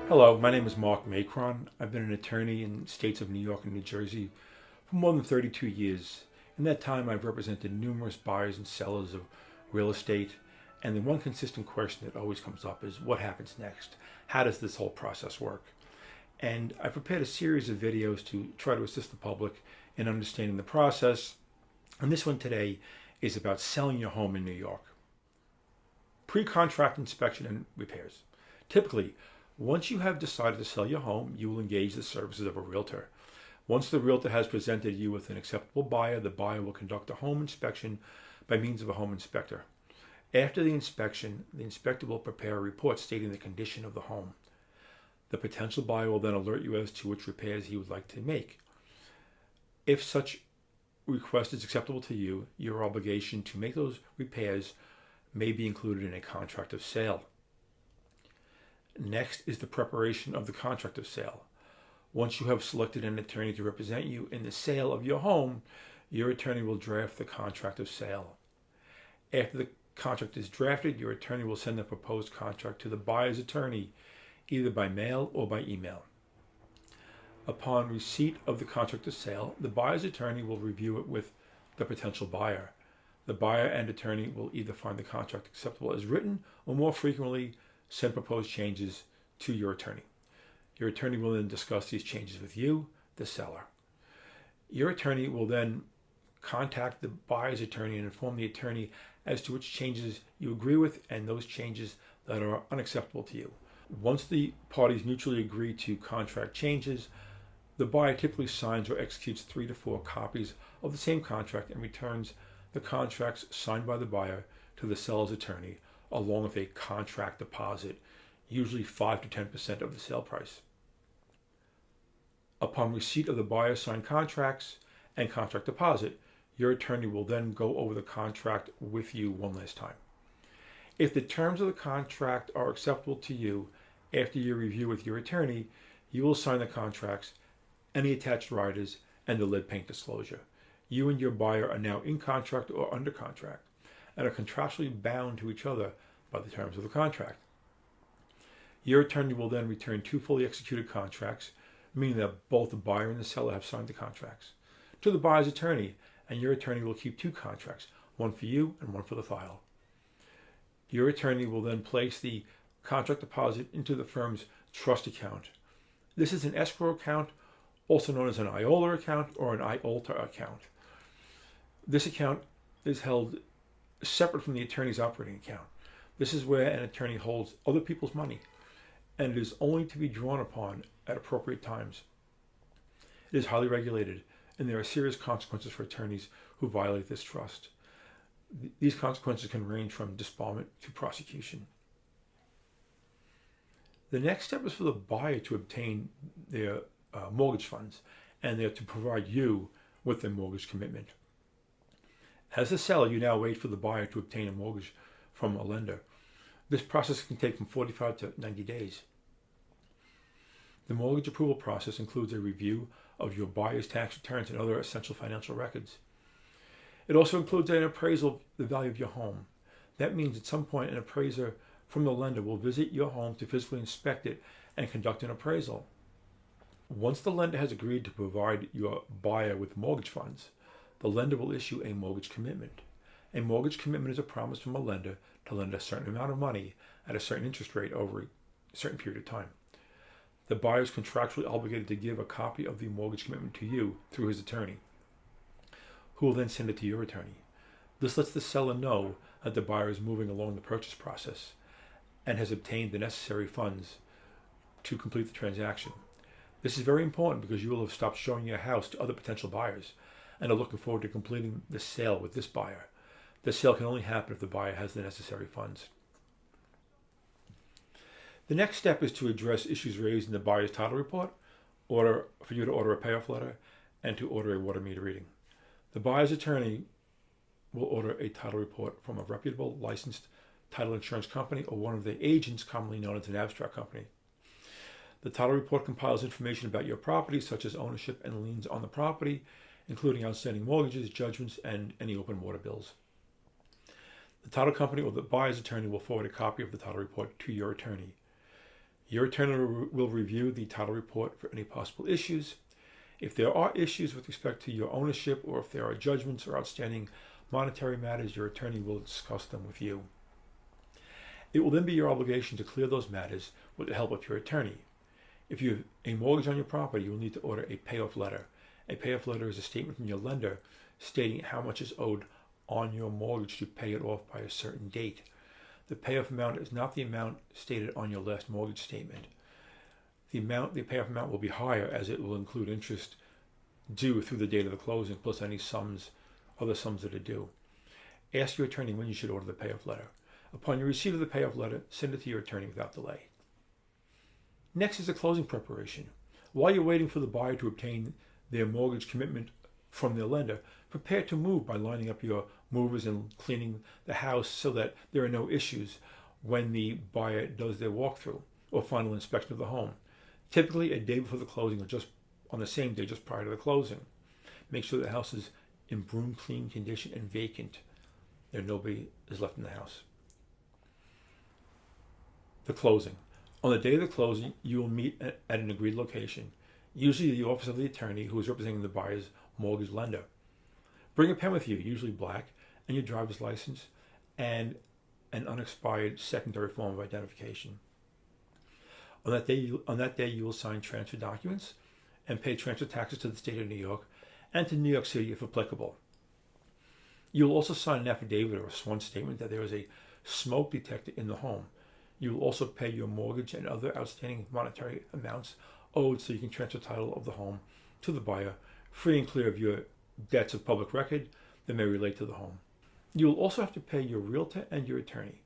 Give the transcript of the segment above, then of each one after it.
Hello, my name is Mark Macron. I've been an attorney in states of New York and New Jersey for more than 32 years. In that time, I've represented numerous buyers and sellers of real estate. And the one consistent question that always comes up is what happens next? How does this whole process work? And I prepared a series of videos to try to assist the public in understanding the process. And this one today is about selling your home in New York. Pre-contract inspection and repairs. Typically, once you have decided to sell your home, you will engage the services of a realtor. Once the realtor has presented you with an acceptable buyer, the buyer will conduct a home inspection by means of a home inspector. After the inspection, the inspector will prepare a report stating the condition of the home. The potential buyer will then alert you as to which repairs he would like to make. If such request is acceptable to you, your obligation to make those repairs may be included in a contract of sale. Next is the preparation of the contract of sale. Once you have selected an attorney to represent you in the sale of your home, your attorney will draft the contract of sale. After the contract is drafted, your attorney will send the proposed contract to the buyer's attorney, either by mail or by email. Upon receipt of the contract of sale, the buyer's attorney will review it with the potential buyer. The buyer and attorney will either find the contract acceptable as written or, more frequently, send proposed changes to your attorney. Your attorney will then discuss these changes with you, the seller. Your attorney will then contact the buyer's attorney and inform the attorney as to which changes you agree with and those changes that are unacceptable to you. Once the parties mutually agree to contract changes, the buyer typically signs or executes 3 to 4 copies of the same contract and returns the contracts signed by the buyer to the seller's attorney, along with a contract deposit, usually 5 to 10% of the sale price. Upon receipt of the buyer's signed contracts and contract deposit, your attorney will then go over the contract with you one last time. If the terms of the contract are acceptable to you after your review with your attorney, you will sign the contracts, any attached riders, and the lead paint disclosure. You and your buyer are now in contract or under contract and are contractually bound to each other by the terms of the contract. Your attorney will then return 2 fully executed contracts, meaning that both the buyer and the seller have signed the contracts, to the buyer's attorney, and your attorney will keep 2 contracts, one for you and one for the file. Your attorney will then place the contract deposit into the firm's trust account. This is an escrow account, also known as an IOLA account or an IOLTA account. This account is held separate from the attorney's operating account. This is where an attorney holds other people's money, and it is only to be drawn upon at appropriate times. It is highly regulated, and there are serious consequences for attorneys who violate this trust. These consequences can range from disbarment to prosecution. The next step is for the buyer to obtain their mortgage funds, and they're to provide you with a mortgage commitment. As a seller, you now wait for the buyer to obtain a mortgage from a lender. This process can take from 45 to 90 days. The mortgage approval process includes a review of your buyer's tax returns and other essential financial records. It also includes an appraisal of the value of your home. That means at some point an appraiser from the lender will visit your home to physically inspect it and conduct an appraisal. Once the lender has agreed to provide your buyer with mortgage funds, the lender will issue a mortgage commitment. A mortgage commitment is a promise from a lender to lend a certain amount of money at a certain interest rate over a certain period of time. The buyer is contractually obligated to give a copy of the mortgage commitment to you through his attorney, who will then send it to your attorney. This lets the seller know that the buyer is moving along the purchase process and has obtained the necessary funds to complete the transaction. This is very important because you will have stopped showing your house to other potential buyers and are looking forward to completing the sale with this buyer. The sale can only happen if the buyer has the necessary funds. The next step is to address issues raised in the buyer's title report, for you to order a payoff letter, and to order a water meter reading. The buyer's attorney will order a title report from a reputable licensed title insurance company or one of the agents commonly known as an abstract company. The title report compiles information about your property, such as ownership and liens on the property, including outstanding mortgages, judgments, and any open water bills. The title company or the buyer's attorney will forward a copy of the title report to your attorney. Your attorney will review the title report for any possible issues. If there are issues with respect to your ownership, or if there are judgments or outstanding monetary matters, your attorney will discuss them with you. It will then be your obligation to clear those matters with the help of your attorney. If you have a mortgage on your property, you will need to order a payoff letter. A payoff letter is a statement from your lender stating how much is owed on your mortgage to pay it off by a certain date. The payoff amount is not the amount stated on your last mortgage statement. The payoff amount will be higher, as it will include interest due through the date of the closing, plus any other sums that are due. Ask your attorney when you should order the payoff letter. Upon your receipt of the payoff letter, send it to your attorney without delay. Next is the closing preparation. While you're waiting for the buyer to obtain their mortgage commitment from their lender, prepare to move by lining up your movers and cleaning the house so that there are no issues when the buyer does their walkthrough or final inspection of the home. Typically a day before the closing, or just on the same day just prior to the closing. Make sure the house is in broom clean condition and vacant. There nobody is left in the house. The closing. On the day of the closing, you will meet at an agreed location, usually the office of the attorney who is representing the buyer's mortgage lender. Bring a pen with you, usually black, and your driver's license, and an unexpired secondary form of identification. On that day, you will sign transfer documents and pay transfer taxes to the state of New York and to New York City if applicable. You will also sign an affidavit or a sworn statement that there is a smoke detector in the home. You will also pay your mortgage and other outstanding monetary amounts owed so you can transfer title of the home to the buyer, free and clear of your debts of public record that may relate to the home. You will also have to pay your realtor and your attorney.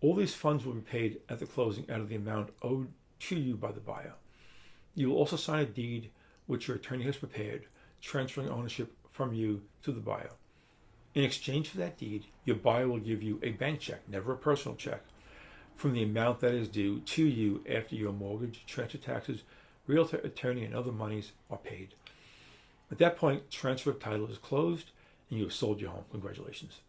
All these funds will be paid at the closing out of the amount owed to you by the buyer. You will also sign a deed which your attorney has prepared, transferring ownership from you to the buyer. In exchange for that deed, your buyer will give you a bank check, never a personal check, from the amount that is due to you after your mortgage, transfer taxes, realtor, attorney, and other monies are paid. At that point, transfer of title is closed and you have sold your home. Congratulations.